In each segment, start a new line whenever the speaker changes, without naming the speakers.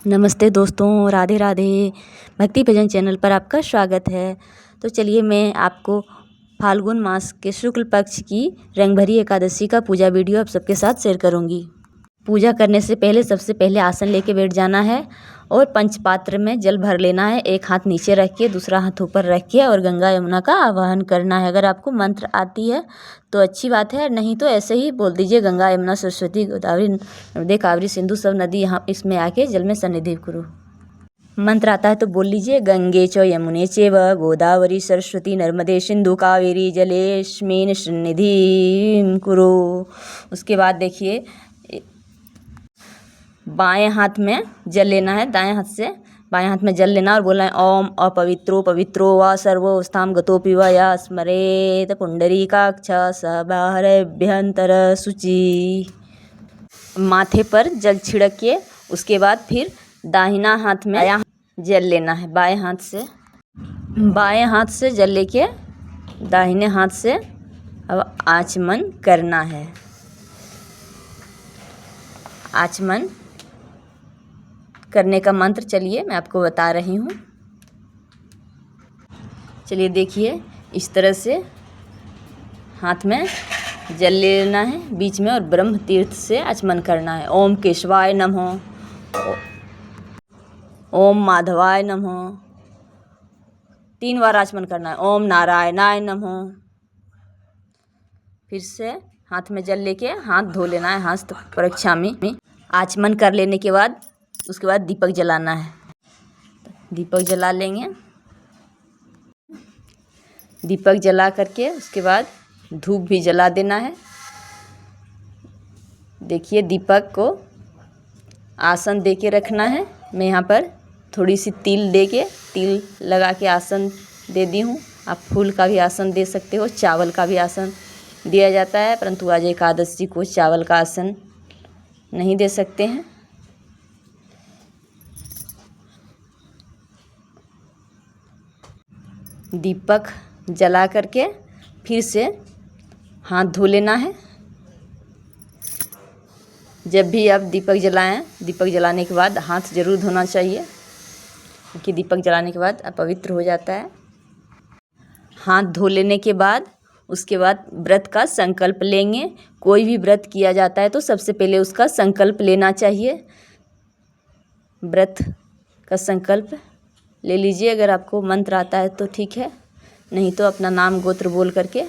नमस्ते दोस्तों, राधे राधे। भक्ति भजन चैनल पर आपका स्वागत है। तो चलिए मैं आपको फाल्गुन मास के शुक्ल पक्ष की रंगभरी एकादशी का पूजा वीडियो आप सबके साथ शेयर करूंगी। पूजा करने से पहले सबसे पहले आसन लेके बैठ जाना है और पंचपात्र में जल भर लेना है। एक हाथ नीचे रख के दूसरा हाथ ऊपर रख के और गंगा यमुना का आवाहन करना है। अगर आपको मंत्र आती है तो अच्छी बात है, नहीं तो ऐसे ही बोल दीजिए गंगा यमुना सरस्वती गोदावरी नर्मदे कावेरी सिंधु सब नदी यहाँ इसमें आके जल में सन्निधि करो। मंत्र आता है तो बोल लीजिए गंगे च यमुने चैव गोदावरी सरस्वती नर्मदे सिंधु कावेरी जलेस्मिन् सन्निधिं कुरु। उसके बाद देखिए बाएं हाथ में जल लेना है, दाएं हाथ से बाएं हाथ में जल लेना और बोलना है ओम अपवित्रो पवित्रो वा सर्वोस्थाम गतोपि वा या स्मरेत पुंडरीकाक्ष सबाहरेभ्यंतर शुचि। माथे पर जल छिड़क के उसके बाद फिर दाहिना हाथ में जल लेना है। बाएं हाथ से जल लेके दाहिने हाथ से अब आचमन करना है। आचमन करने का मंत्र चलिए मैं आपको बता रही हूँ। चलिए देखिए इस तरह से हाथ में जल लेना है बीच में और ब्रह्म तीर्थ से आचमन करना है। ओम केशवाय नमः, ओम माधवाय नमः, 3 बार आचमन करना है। ओम नारायणाय नमः। फिर से हाथ में जल लेके हाथ धो लेना है हस्त परीक्षा में। आचमन कर लेने के बाद उसके बाद दीपक जलाना है। दीपक जला लेंगे। दीपक जला करके उसके बाद धूप भी जला देना है। देखिए दीपक को आसन दे के रखना है। मैं यहाँ पर थोड़ी सी तिल लगा के आसन दे दी हूँ। आप फूल का भी आसन दे सकते हो, चावल का भी आसन दिया जाता है, परंतु आज एकादशी को चावल का आसन नहीं दे सकते हैं। दीपक जला करके फिर से हाथ धो लेना है। जब भी आप दीपक जलाएं, दीपक जलाने के बाद हाथ जरूर धोना चाहिए क्योंकि दीपक जलाने के बाद अपवित्र हो जाता है। हाथ धो लेने के बाद उसके बाद व्रत का संकल्प लेंगे। कोई भी व्रत किया जाता है तो सबसे पहले उसका संकल्प लेना चाहिए। व्रत का संकल्प ले लीजिए। अगर आपको मंत्र आता है तो ठीक है, नहीं तो अपना नाम गोत्र बोल करके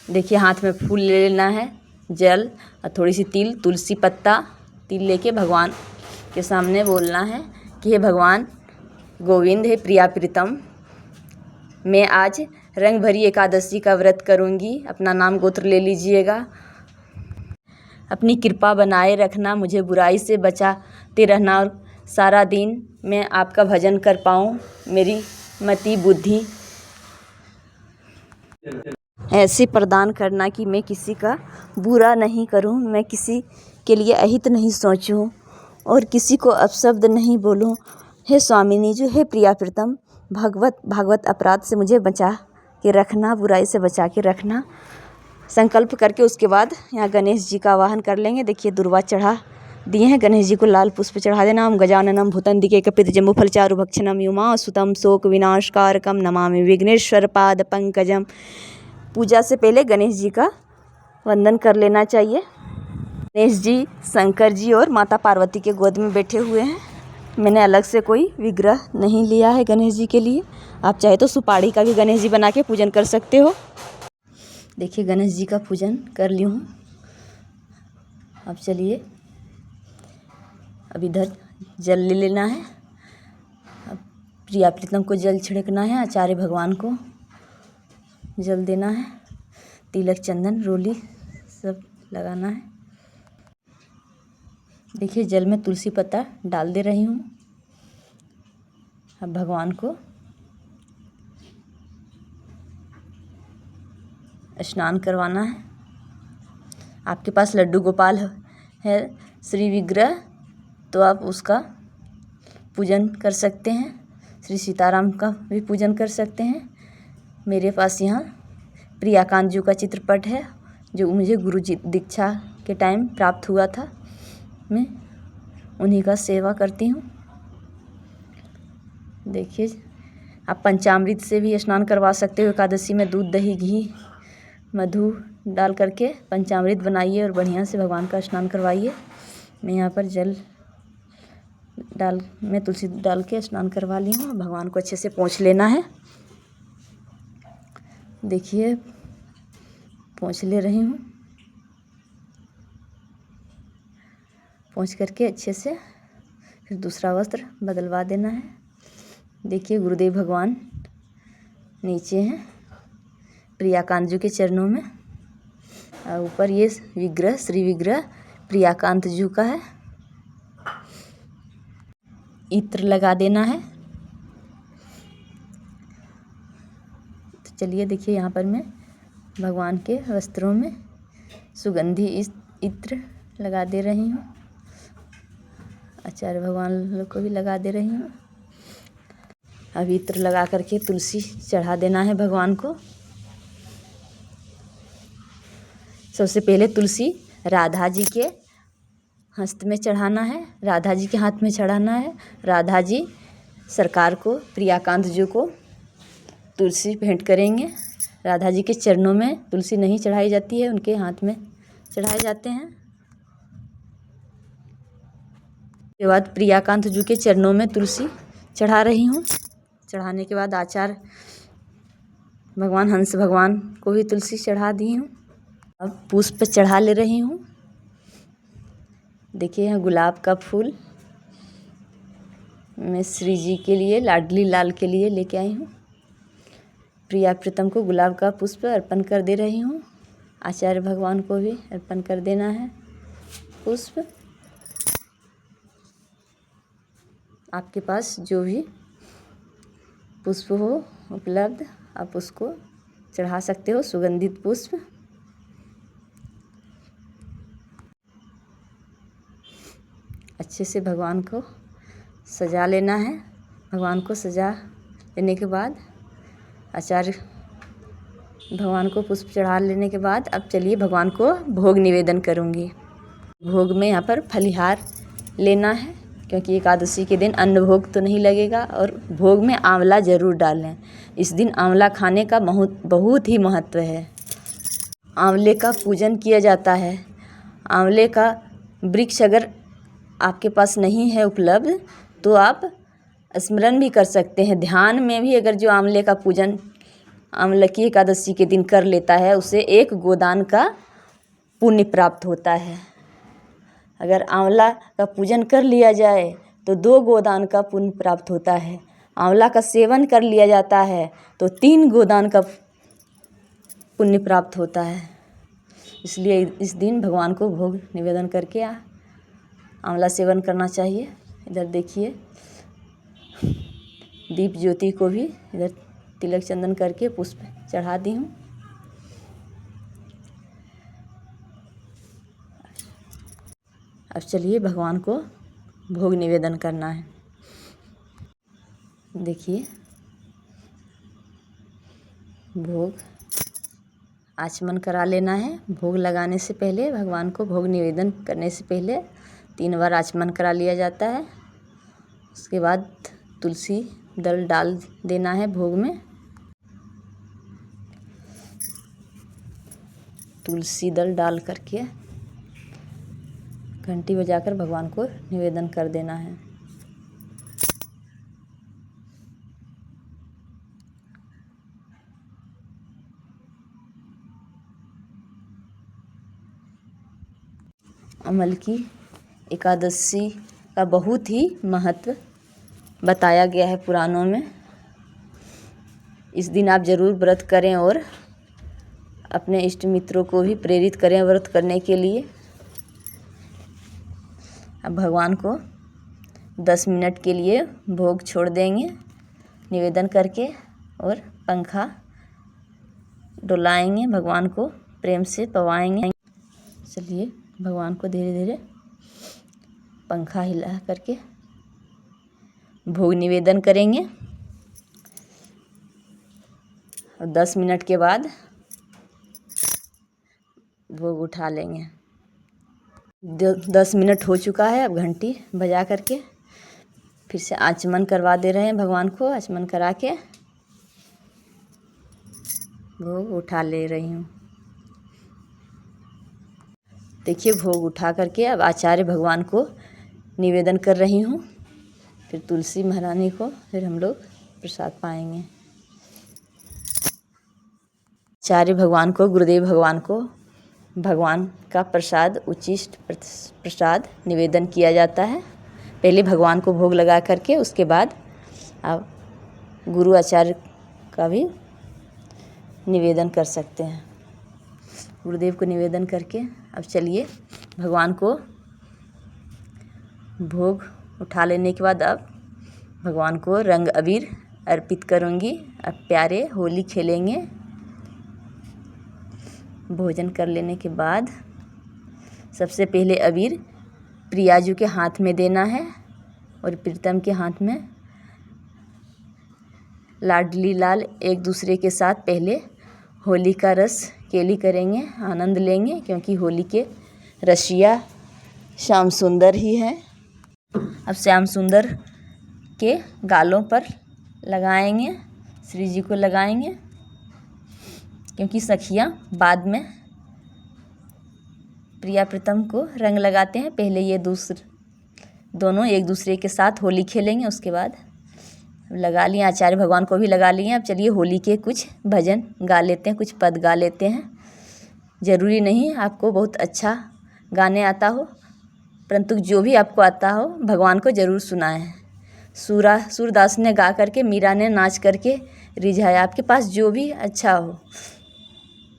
देखिए हाथ में फूल ले लेना है, जल और थोड़ी सी तिल, तुलसी पत्ता, तिल लेके भगवान के सामने बोलना है कि हे भगवान गोविंद, हे प्रिया प्रीतम, मैं आज रंग भरी एकादशी का व्रत करूंगी। अपना नाम गोत्र ले लीजिएगा। अपनी कृपा बनाए रखना, मुझे बुराई से बचाते रहना और सारा दिन मैं आपका भजन कर पाऊँ। मेरी मति बुद्धि ऐसे प्रदान करना कि मैं किसी का बुरा नहीं करूं, मैं किसी के लिए अहित नहीं सोचूं और किसी को अपशब्द नहीं बोलूं। हे स्वामिनी जी, हे प्रिया प्रीतम, भागवत अपराध से मुझे बचा के रखना, बुराई से बचा के रखना। संकल्प करके उसके बाद यहाँ गणेश जी का आवाहन कर लेंगे। देखिए दुर्वा चढ़ा दिए हैं, गणेश जी को लाल पुष्प चढ़ा देना। ओम गजाननम भूतंदिके कपित जम्बूफल चारुभक्षणम युमा सुतम शोक विनाशकारकम नमामि विघ्नेश्वर पाद पंकजम। पूजा से पहले गणेश जी का वंदन कर लेना चाहिए। गणेश जी शंकर जी और माता पार्वती के गोद में बैठे हुए हैं। मैंने अलग से कोई विग्रह नहीं लिया है गणेश जी के लिए। आप चाहे तो सुपारी का भी गणेश जी बना के पूजन कर सकते हो। देखिए गणेश जी का पूजन कर ली हूँ। अब चलिए अब इधर जल ले लेना है। अब प्रिया प्रीतम को जल छिड़कना है, आचार्य भगवान को जल देना है, तिलक चंदन रोली सब लगाना है। देखिए जल में तुलसी पत्ता डाल दे रही हूँ। अब भगवान को स्नान करवाना है। आपके पास लड्डू गोपाल है श्री विग्रह तो आप उसका पूजन कर सकते हैं। श्री सीताराम का भी पूजन कर सकते हैं। मेरे पास यहाँ प्रियाकांत जी का चित्रपट है जो मुझे गुरु जी दीक्षा के टाइम प्राप्त हुआ था। मैं उन्हीं का सेवा करती हूँ। देखिए, आप पंचामृत से भी स्नान करवा सकते हो। एकादशी में दूध, दही, घी, मधु डाल करके पंचामृत बनाइए और बढ़िया से भगवान का स्नान करवाइए। मैं यहाँ पर तुलसी डाल के स्नान करवा ली हूँ। भगवान को अच्छे से पोंछ लेना है। देखिए, पोंछ ले रही हूँ। पोंछ करके अच्छे से फिर दूसरा वस्त्र बदलवा देना है। देखिए, गुरुदेव भगवान नीचे हैं प्रियाकांत जी के चरणों में, और ऊपर ये विग्रह, श्री विग्रह प्रियाकांत जी का है। इत्र लगा देना है। तो चलिए, देखिए, यहाँ पर मैं भगवान के वस्त्रों में सुगंधी इत्र लगा दे रही हूँ। आचार्य भगवान लोग को भी लगा दे रही हूँ। अब इत्र लगा करके तुलसी चढ़ा देना है भगवान को। सबसे पहले तुलसी राधा जी के हस्त में चढ़ाना है, राधा जी के हाथ में चढ़ाना है। राधा जी सरकार को, प्रियाकांत जी को तुलसी भेंट करेंगे। राधा जी के चरणों में तुलसी नहीं चढ़ाई जाती है, उनके हाथ में चढ़ाए जाते हैं। उसके बाद प्रियाकांत जी के चरणों में तुलसी चढ़ा रही हूँ। चढ़ाने के बाद आचार्य भगवान, हंस भगवान को भी तुलसी चढ़ा दी हूँ। अब पुष्प चढ़ा ले रही हूँ। देखिए, यहाँ गुलाब का फूल मैं श्री जी के लिए, लाडली लाल के लिए लेके आई हूँ। प्रिया प्रीतम को गुलाब का पुष्प अर्पण कर दे रही हूँ। आचार्य भगवान को भी अर्पण कर देना है पुष्प। आपके पास जो भी पुष्प हो उपलब्ध, आप उसको चढ़ा सकते हो, सुगंधित पुष्प। अच्छे से भगवान को सजा लेना है। भगवान को सजा लेने के बाद आचार्य भगवान को पुष्प चढ़ा लेने के बाद अब चलिए भगवान को भोग निवेदन करूँगी। भोग में यहाँ पर फलिहार लेना है, क्योंकि एकादशी के दिन अन्न भोग तो नहीं लगेगा, और भोग में आंवला ज़रूर डालें। इस दिन आंवला खाने का बहुत ही महत्व है। आंवले का पूजन किया जाता है। आंवले का वृक्ष अगर आपके पास नहीं है उपलब्ध, तो आप स्मरण भी कर सकते हैं। ध्यान में भी अगर जो आंवले का पूजन आंवले की एकादशी के दिन कर लेता है, उसे 1 गोदान का पुण्य प्राप्त होता है। अगर आंवला का पूजन कर लिया जाए तो 2 गोदान का पुण्य प्राप्त होता है। आंवला का सेवन कर लिया जाता है तो 3 गोदान का पुण्य प्राप्त होता है। इसलिए इस दिन भगवान को भोग निवेदन करके आंवला सेवन करना चाहिए। इधर देखिए, दीप ज्योति को भी इधर तिलक चंदन करके पुष्प चढ़ा दी हूँ। अब चलिए भगवान को भोग निवेदन करना है। देखिए, भोग आचमन करा लेना है। भोग लगाने से पहले, भगवान को भोग निवेदन करने से पहले 3 बार आचमन करा लिया जाता है। उसके बाद तुलसी दल डाल देना है भोग में। तुलसी दल डाल करके घंटी बजाकर भगवान को निवेदन कर देना है। अमल की एकादशी का बहुत ही महत्व बताया गया है पुराणों में। इस दिन आप ज़रूर व्रत करें और अपने इष्ट मित्रों को भी प्रेरित करें व्रत करने के लिए। अब भगवान को 10 मिनट के लिए भोग छोड़ देंगे निवेदन करके, और पंखा डुलाएंगे, भगवान को प्रेम से पवाएंगे। चलिए भगवान को धीरे धीरे पंखा हिला करके भोग निवेदन करेंगे, और 10 मिनट के बाद भोग उठा लेंगे। 10 मिनट हो चुका है। अब घंटी बजा करके फिर से आचमन करवा दे रहे हैं भगवान को। आचमन करा के भोग उठा ले रही हूँ। देखिए भोग उठा करके अब आचार्य भगवान को निवेदन कर रही हूँ। फिर तुलसी महारानी को फिर हम लोग प्रसाद पाएंगे। आचार्य भगवान को, गुरुदेव भगवान को भगवान का प्रसाद, उचिष्ट प्रसाद निवेदन किया जाता है। पहले भगवान को भोग लगा करके उसके बाद आप गुरु आचार्य का भी निवेदन कर सकते हैं। गुरुदेव को निवेदन करके अब चलिए भगवान को भोग उठा लेने के बाद अब भगवान को रंग अबीर अर्पित करूँगी। अब प्यारे होली खेलेंगे। भोजन कर लेने के बाद सबसे पहले अबीर प्रियाजू के हाथ में देना है और प्रीतम के हाथ में। लाडली लाल एक दूसरे के साथ पहले होली का रस केली करेंगे, आनंद लेंगे, क्योंकि होली के रसिया श्याम सुंदर ही है। अब श्याम सुंदर के गालों पर लगाएंगे, श्री जी को लगाएंगे, क्योंकि सखियाँ बाद में प्रिया प्रीतम को रंग लगाते हैं। पहले ये दोनों एक दूसरे के साथ होली खेलेंगे, उसके बाद लगा लिए। आचार्य भगवान को भी लगा लिए। अब चलिए होली के कुछ भजन गा लेते हैं, कुछ पद गा लेते हैं। ज़रूरी नहीं आपको बहुत अच्छा गाने आता हो, परंतु जो भी आपको आता हो भगवान को ज़रूर सुनाएं। सूरदास ने गा करके, मीरा ने नाच करके रिझाया। आपके पास जो भी अच्छा हो,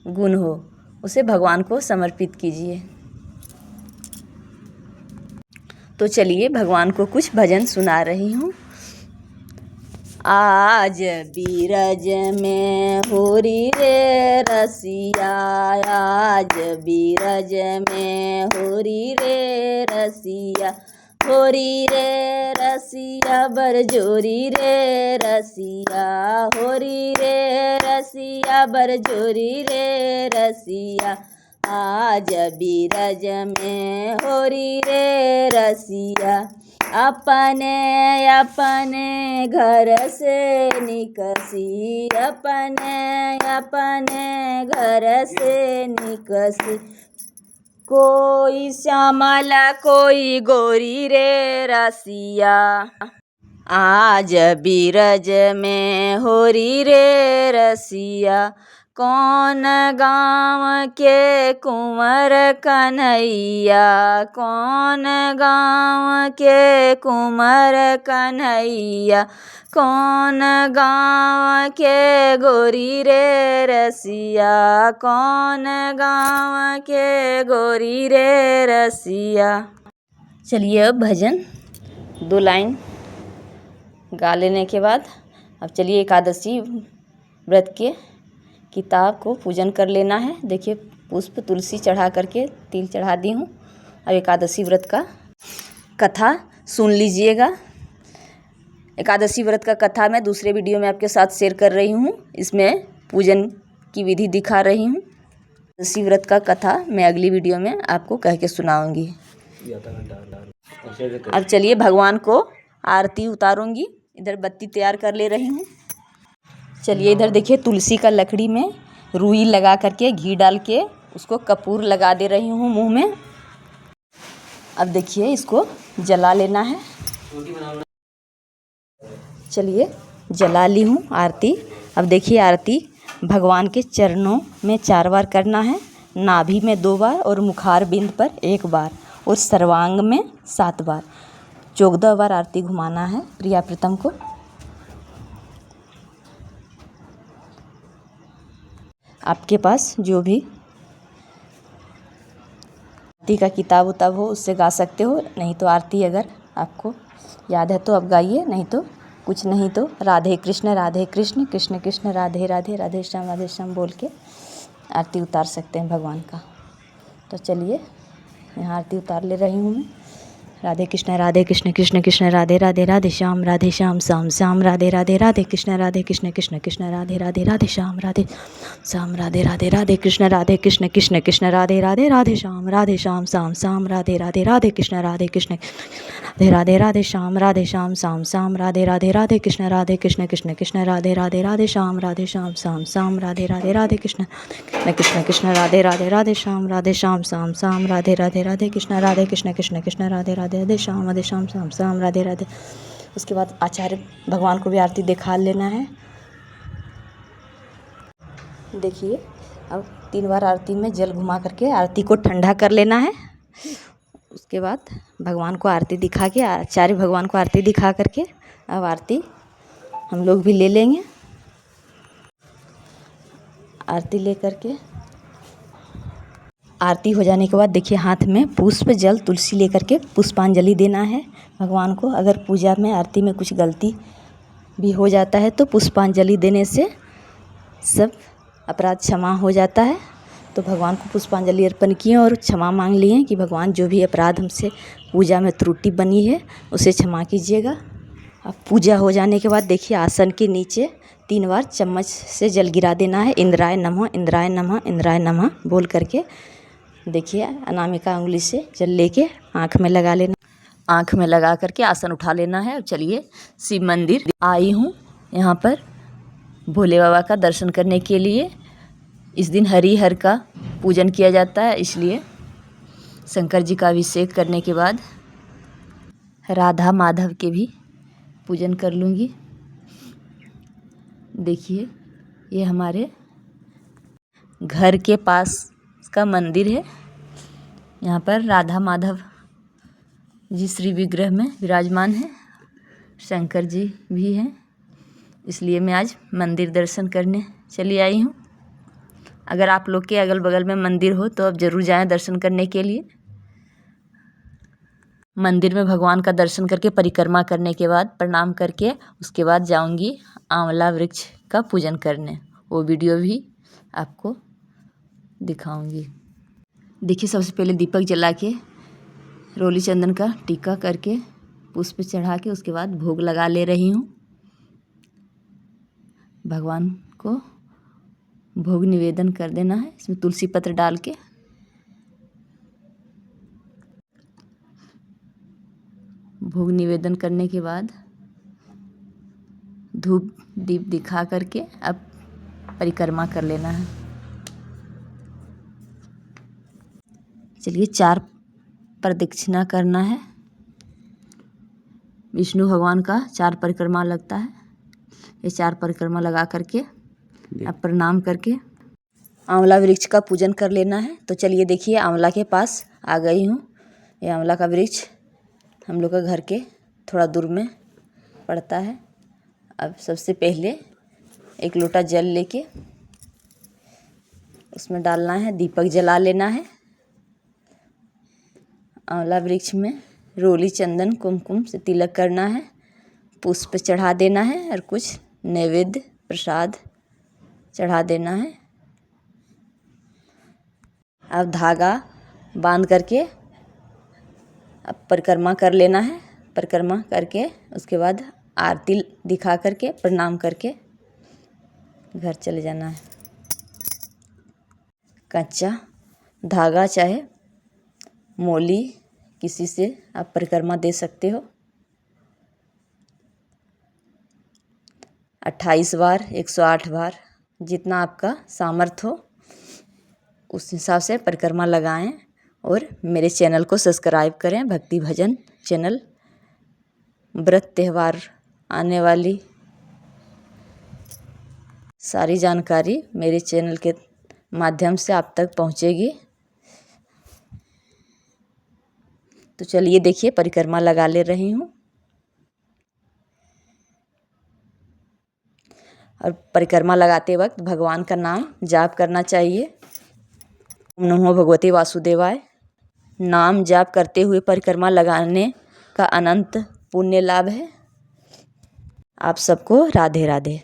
गुण हो, उसे भगवान को समर्पित कीजिए। तो चलिए भगवान को कुछ भजन सुना रही हूँ। आज बीरज में होरी रे रसिया, आज बीरज में होरी रे रसिया, होरी रे रसिया बरजोरी रे रसिया, होरी रे रसिया बरजोरी रे रसिया, आज बीरज में होरी रे रसिया, अपने अपने घर से निकसी, अपने अपने घर से निकसी, कोई श्यामला कोई गोरी रे रसिया, आज बीरज में होरी रे रसिया, कौन गाँव के कुंवर कन्हैया, कौन गाँव के कुंवर कन्हैया, कौन गाँव के गोरी रे रसिया, कौन गाँव के गोरी रे रसिया। चलिए अब भजन 2 लाइन गा लेने के बाद अब चलिए एकादशी व्रत के किताब को पूजन कर लेना है। देखिए पुष्प तुलसी चढ़ा करके तिल चढ़ा दी हूँ। अब एकादशी व्रत का कथा सुन लीजिएगा। एकादशी व्रत का कथा मैं दूसरे वीडियो में आपके साथ शेयर कर रही हूँ। इसमें पूजन की विधि दिखा रही हूँ। एकादशी व्रत का कथा मैं अगली वीडियो में आपको कह के सुनाऊंगी। अब चलिए भगवान को आरती उतारूंगी। इधर बत्ती तैयार कर ले रही हूँ। चलिए इधर देखिए तुलसी का लकड़ी में रुई लगा करके घी डाल के उसको कपूर लगा दे रही हूँ मुंह में। अब देखिए इसको जला लेना है। चलिए जला ली हूँ आरती। अब देखिए आरती भगवान के चरणों में 4 बार करना है, नाभि में 2 बार और मुखार बिंद पर 1 बार और सर्वांग में 7 बार, 14 बार आरती घुमाना है प्रिया प्रीतम को। आपके पास जो भी आरती का किताब उताब हो उससे गा सकते हो, नहीं तो आरती अगर आपको याद है तो आप गाइए, नहीं तो कुछ नहीं तो राधे कृष्ण कृष्ण कृष्ण राधे राधे राधे श्याम बोल के आरती उतार सकते हैं भगवान का। तो चलिए यहाँ आरती उतार ले रही हूँ मैं। राधे कृष्ण कृष्ण कृष्ण राधे राधे राधे श्याम श्याम श्याम राधे राधे राधे कृष्ण कृष्ण कृष्ण राधे राधे राधे श्याम राधे राधे कृष्ण कृष्ण कृष्ण राधे राधे श्याम श्याम राधे राधे कृष्ण राधे राधे श्याम श्याम राधे राधे कृष्ण कृष्ण राधे श्याम श्याम राधे राधे कृष्ण कृष्ण राधे श्याम श्याम राधे राधे कृष्ण कृष्ण राधे श्याम राधे। उसके बाद आचार्य भगवान को भी आरती दिखा लेना है। देखिए अब 3 बार आरती में जल घुमा करके आरती को ठंडा कर लेना है। उसके बाद भगवान को आरती दिखा के, आचार्य भगवान को आरती दिखा करके अब आरती हम लोग भी ले लेंगे। आरती ले करके आरती हो जाने के बाद देखिए हाथ में पुष्प जल तुलसी लेकर के पुष्पांजलि देना है भगवान को। अगर पूजा में आरती में कुछ गलती भी हो जाता है तो पुष्पांजलि देने से सब अपराध क्षमा हो जाता है। तो भगवान को पुष्पांजलि अर्पण किए और क्षमा मांग लिए कि भगवान जो भी अपराध हमसे पूजा में त्रुटि बनी है उसे क्षमा कीजिएगा। अब पूजा हो जाने के बाद देखिए आसन के नीचे 3 बार चम्मच से जल गिरा देना है। इंद्राय नमः इंद्राय नमः इंद्राय नमः बोल करके देखिए अनामिका उंगली से जल लेके आँख में लगा लेना। आँख में लगा करके आसन उठा लेना है। अब चलिए शिव मंदिर आई हूँ, यहाँ पर भोले बाबा का दर्शन करने के लिए। इस दिन हरिहर का पूजन किया जाता है, इसलिए शंकर जी का अभिषेक करने के बाद राधा माधव के भी पूजन कर लूँगी। देखिए ये हमारे घर के पास का मंदिर है। यहाँ पर राधा माधव जी श्री विग्रह में विराजमान है, शंकर जी भी हैं, इसलिए मैं आज मंदिर दर्शन करने चली आई हूँ। अगर आप लोग के अगल बगल में मंदिर हो तो आप ज़रूर जाएं दर्शन करने के लिए। मंदिर में भगवान का दर्शन करके परिक्रमा करने के बाद प्रणाम करके उसके बाद जाऊंगी आंवला वृक्ष का पूजन करने। वो वीडियो भी आपको दिखाऊंगी। देखिए सबसे पहले दीपक जला के रोली चंदन का टीका करके पुष्प चढ़ा के उसके बाद भोग लगा ले रही हूँ। भगवान को भोग निवेदन कर देना है, इसमें तुलसी पत्र डाल के। भोग निवेदन करने के बाद धूप दीप दिखा करके अब परिक्रमा कर लेना है। चलिए 4 प्रदक्षिणा करना है। विष्णु भगवान का 4 परिक्रमा लगता है। ये 4 परिक्रमा लगा करके अब प्रणाम करके आंवला वृक्ष का पूजन कर लेना है। तो चलिए देखिए आंवला के पास आ गई हूँ। ये आंवला का वृक्ष हम लोग का घर के थोड़ा दूर में पड़ता है। अब सबसे पहले 1 लोटा जल लेके उसमें डालना है, दीपक जला लेना है। आंवला वृक्ष में रोली चंदन कुमकुम से तिलक करना है, पुष्प चढ़ा देना है और कुछ नैवेद्य प्रसाद चढ़ा देना है। अब धागा बांध करके अब परिक्रमा कर लेना है। परिक्रमा करके उसके बाद आरती दिखा करके प्रणाम करके घर चले जाना है। कच्चा धागा चाहे मोली किसी से आप परिक्रमा दे सकते हो। 28 बार 108 बार जितना आपका सामर्थ्य हो उस हिसाब से परिक्रमा लगाएं और मेरे चैनल को सब्सक्राइब करें। भक्ति भजन चैनल, व्रत त्यौहार आने वाली सारी जानकारी मेरे चैनल के माध्यम से आप तक पहुंचेगी। तो चलिए देखिए परिक्रमा लगा ले रही हूँ और परिक्रमा लगाते वक्त भगवान का नाम जाप करना चाहिए। ओम नमो भगवते वासुदेवाय। नाम जाप करते हुए परिक्रमा लगाने का अनंत पुण्य लाभ है। आप सबको राधे राधे।